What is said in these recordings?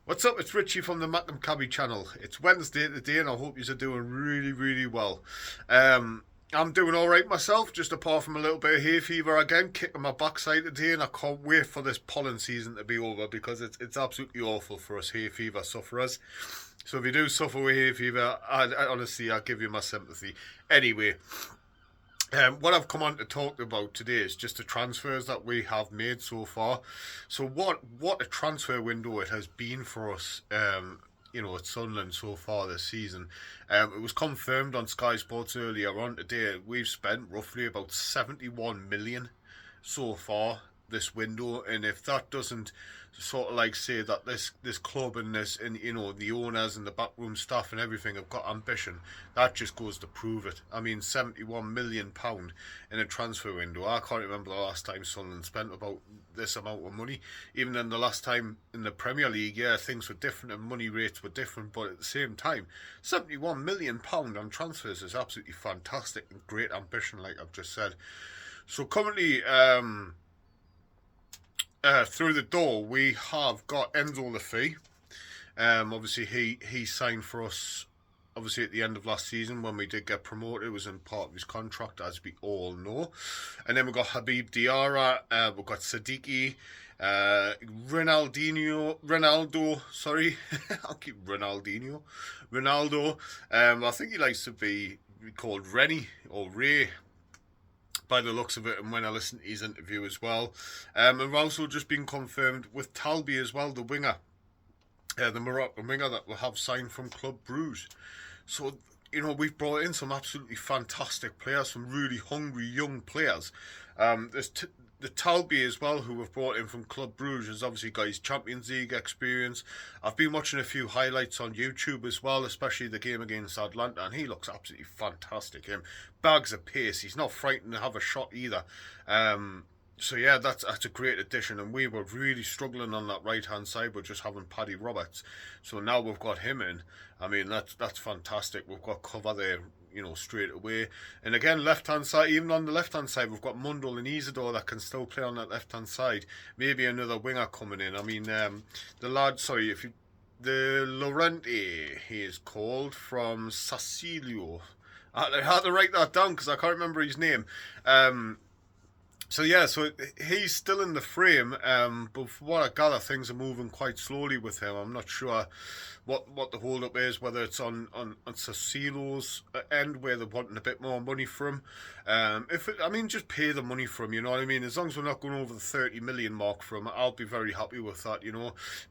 What's up? It's Richie from the Macam Cabby channel. It's Wednesday today, and I hope you're doing really well. I'm doing all right myself, just apart from a little bit of hay fever again, kicking my backside today, and I can't wait for this pollen season to be over because it's absolutely awful for us hay fever sufferers. So if you do suffer with hay fever, I honestly, I give you my sympathy. Anyway, what I've come on to talk about today is just the transfers that we have made so far. So what a transfer window it has been for us. At Sunderland so far this season. It was confirmed on Sky Sports earlier on today. We've spent roughly about 71 million so far this window, and if that doesn't sort of like say that this club and this and the owners and the backroom staff and everything have got ambition, that just goes to prove it. I mean, £71 million in a transfer window. I can't remember the last time Sunderland spent about this amount of money. Even in the last time in the Premier League, yeah, things were different and money rates were different, but at the same time, £71 million on transfers is absolutely fantastic and great ambition, like I've just said. So currently, through the door, we have got Enzo Lafay. Obviously, he signed for us. Obviously, at the end of last season, when we did get promoted, it was in part of his contract, as we all know. And then we've got Habib Diarra, we've got Siddiqui, Ronaldo. Sorry, I'll keep Ronaldo. I think he likes to be called Rennie or Ray, by the looks of it, and when I listened to his interview as well. And we've also just been confirmed with Talbi as well, the winger, the Moroccan winger that we have signed from Club Bruges. So, we've brought in some absolutely fantastic players, some really hungry young players. There's the Talbi as well, who we've brought in from Club Bruges, has obviously got his Champions League experience. I've been watching a few highlights on YouTube as well, especially the game against Atlanta, and he looks absolutely fantastic. Bags of pace. He's not frightened to have a shot either. So yeah, that's a great addition, and we were really struggling on that right hand side with just having Paddy Roberts. So now we've got him in. I mean, that's fantastic. We've got cover there, straight away. And again, left hand side, even on the left hand side, we've got Mundle and Isidore that can still play on that left hand side. Maybe another winger coming in. I mean, the lad, sorry, the Laurenti, he is called, from Sassilio. I had to write that down because I can't remember his name. So he's still in the frame, but from what I gather, things are moving quite slowly with him. I'm not sure what the hold up is, whether it's on Cecilo's end where they're wanting a bit more money from. Just pay the money for him, you know what I mean? As long as we're not going over the 30 million mark for him, I'll be very happy with that,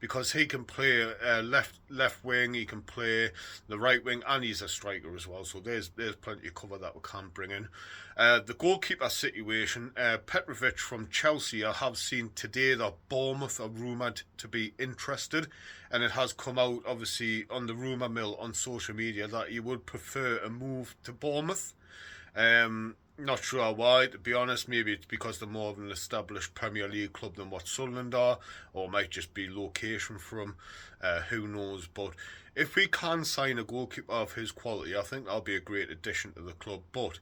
because he can play left wing, he can play the right wing, and he's a striker as well. So there's plenty of cover that we can bring in. The goalkeeper situation, Petrovic from Chelsea, I have seen today that Bournemouth are rumoured to be interested, and it has come out obviously on the rumour mill on social media that he would prefer a move to Bournemouth. Not sure why, to be honest. Maybe it's because they're more of an established Premier League club than what Sunderland are, or it might just be location for him. Who knows? But if we can sign a goalkeeper of his quality, I think that'll be a great addition to the club. But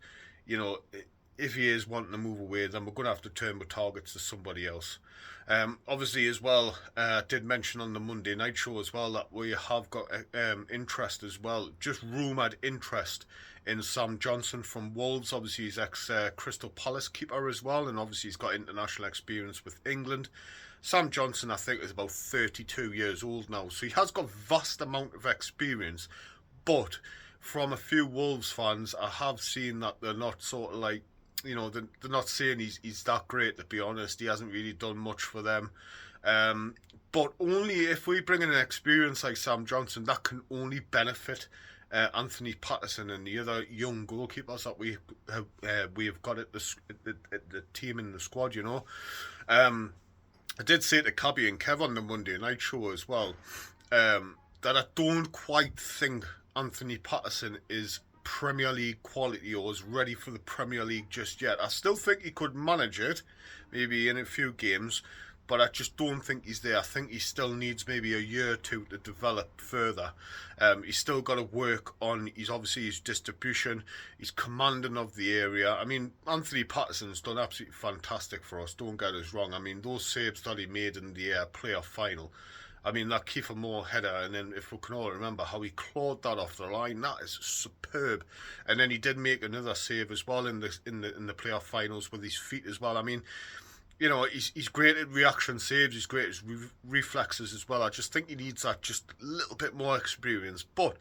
if he is wanting to move away, then we're going to have to turn the targets to somebody else. Obviously, as well, did mention on the Monday night show as well that we have got interest as well, just rumoured interest in Sam Johnson from Wolves. Obviously, he's ex-Crystal Palace keeper as well, and obviously he's got international experience with England. Sam Johnson, I think, is about 32 years old now, so he has got vast amount of experience, but from a few Wolves fans, I have seen that they're not sort of like, they're not saying he's that great, to be honest. He hasn't really done much for them. But only if we bring in an experience like Sam Johnson, that can only benefit Anthony Patterson and the other young goalkeepers that we have got at the team in the squad, I did say to Cabby and Kev on the Monday night show as well, that I don't quite think Anthony Patterson is Premier League quality or is ready for the Premier League just yet. I still think he could manage it, maybe in a few games, but I just don't think he's there. I think he still needs maybe a year or two to develop further. He's still got to work on his distribution, his commanding of the area. I mean, Anthony Patterson's done absolutely fantastic for us, don't get us wrong. I mean, those saves that he made in the playoff final, I mean, that Kiefer Moore header, and then if we can all remember how he clawed that off the line, that is superb. And then he did make another save as well in the playoff finals with his feet as well. I mean, you know, he's great at reaction saves. He's great at reflexes as well. I just think he needs that just a little bit more experience. But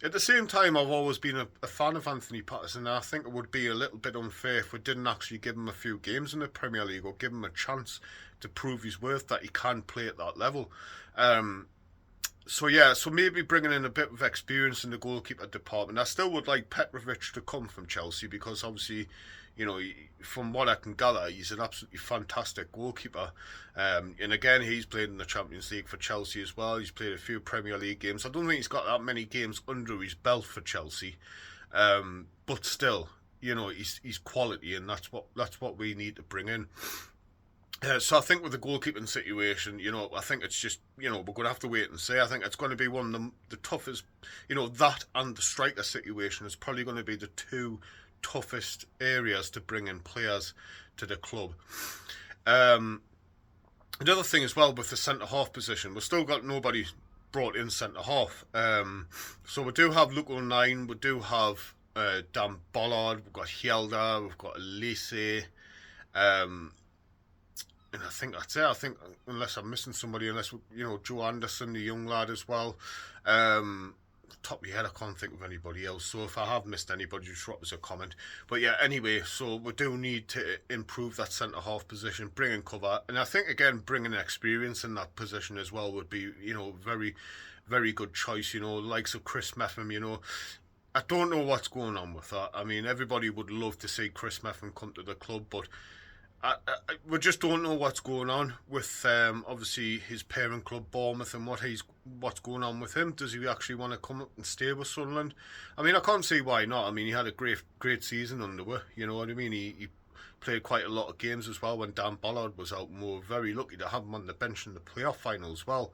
at the same time, I've always been a fan of Anthony Patterson, and I think it would be a little bit unfair if we didn't actually give him a few games in the Premier League or give him a chance to prove his worth that he can play at that level. So maybe bringing in a bit of experience in the goalkeeper department. I still would like Petrovic to come from Chelsea because obviously, you know, from what I can gather, he's an absolutely fantastic goalkeeper. And again, he's played in the Champions League for Chelsea as well. He's played a few Premier League games. I don't think he's got that many games under his belt for Chelsea, but still, you know, he's quality, and that's what we need to bring in. So I think with the goalkeeping situation, you know, I think it's just, you know, we're going to have to wait and see. I think it's going to be one of the toughest, you know, that and the striker situation is probably going to be the two toughest areas to bring in players to the club. Another thing as well with the centre-half position, we've still got nobody brought in centre-half. So we do have Luke O'Nien, we do have Dan Bollard, we've got Hjelde, we've got Elise, and I think that's it. I think, unless I'm missing somebody, unless, you know, Joe Anderson, the young lad as well. Top of your head, I can't think of anybody else. So if I have missed anybody, just drop us a comment. But yeah, anyway, so we do need to improve that centre-half position, bring in cover. And I think, again, bringing experience in that position as well would be, you know, very, very good choice. You know, likes of Chris Metham, you know. I don't know what's going on with that. I mean, everybody would love to see Chris Metham come to the club, but we just don't know what's going on with obviously his parent club Bournemouth and what's going on with him. Does he actually want to come up and stay with Sunderland? I mean, I can't see why not. I mean, he had a great season under her. You know what I mean? He played quite a lot of games as well when Dan Bollard was out, and we were very lucky to have him on the bench in the playoff final as well.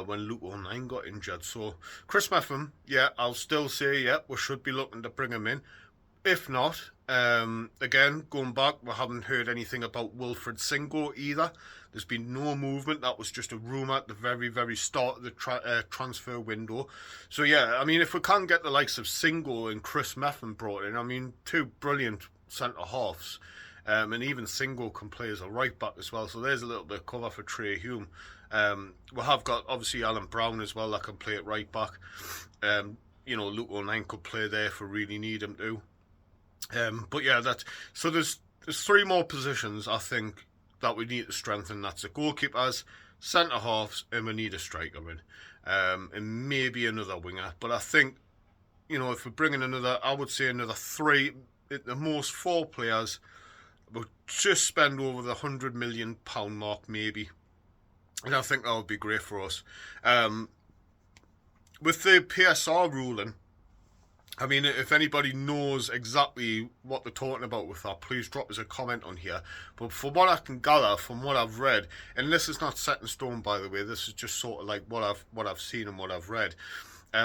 When Luke O'Nien got injured. So Chris Metham, yeah, I'll still say, yeah, we should be looking to bring him in. If not, again, going back, we haven't heard anything about Wilfred Singo either. There's been no movement. That was just a rumour at the very, very start of the transfer window. So yeah, I mean, if we can get the likes of Singo and Chris Metham brought in, I mean, two brilliant centre-halves. And even Singo can play as a right-back as well. So there's a little bit of cover for Trey Hume. We have got, obviously, Alan Brown as well that can play at right-back. You know, Luke O'Nien could play there if we really need him to. But yeah, so there's three more positions I think that we need to strengthen. That's the goalkeepers, centre halves, and we need a striker in, and maybe another winger. But I think, you know, if we're bringing I would say another three, at the most four players, we'll just spend over the £100 million mark maybe, and I think that would be great for us. With the PSR ruling, I mean, if anybody knows exactly what they're talking about with that, please drop us a comment on here. But from what I can gather, from what I've read, and this is not set in stone, by the way, this is just sort of like what I've seen and what I've read.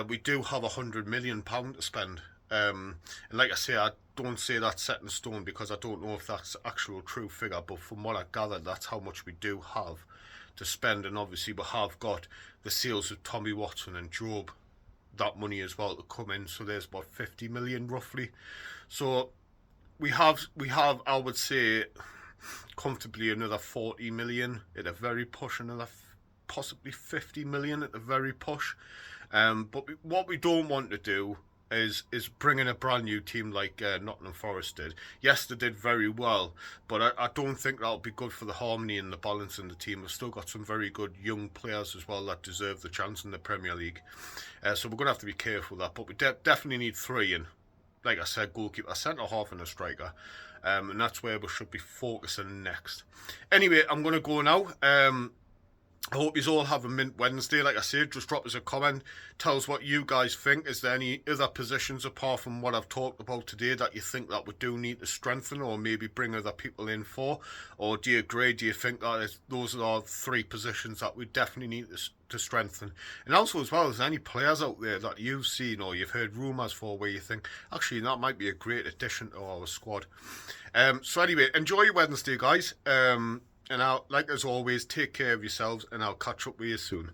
We do have £100 million to spend, and like I say, I don't say that's set in stone because I don't know if that's the actual true figure. But from what I gathered, that's how much we do have to spend, and obviously we have got the sales of Tommy Watson and Job, that money as well to come in. So there's about 50 million roughly. So we have I would say comfortably another 40 million at a very push, another possibly 50 million at the very push. But what we don't want to do is bring in a brand new team like Nottingham Forest did. Yes, they did very well, but I don't think that'll be good for the harmony and the balance in the team. We've still got some very good young players as well that deserve the chance in the Premier League. So we're going to have to be careful with that. But we definitely need three in. Like I said, goalkeeper, centre-half and a striker. And that's where we should be focusing next. Anyway, I'm going to go now. I hope you all have a mint Wednesday. Like I said, just drop us a comment. Tell us what you guys think. Is there any other positions apart from what I've talked about today that you think that we do need to strengthen or maybe bring other people in for? Or do you agree? Do you think that those are three positions that we definitely need to strengthen? And also as well, is there any players out there that you've seen or you've heard rumours for where you think, actually, that might be a great addition to our squad? So anyway, enjoy your Wednesday, guys. And I'll, like as always, take care of yourselves, and I'll catch up with you soon.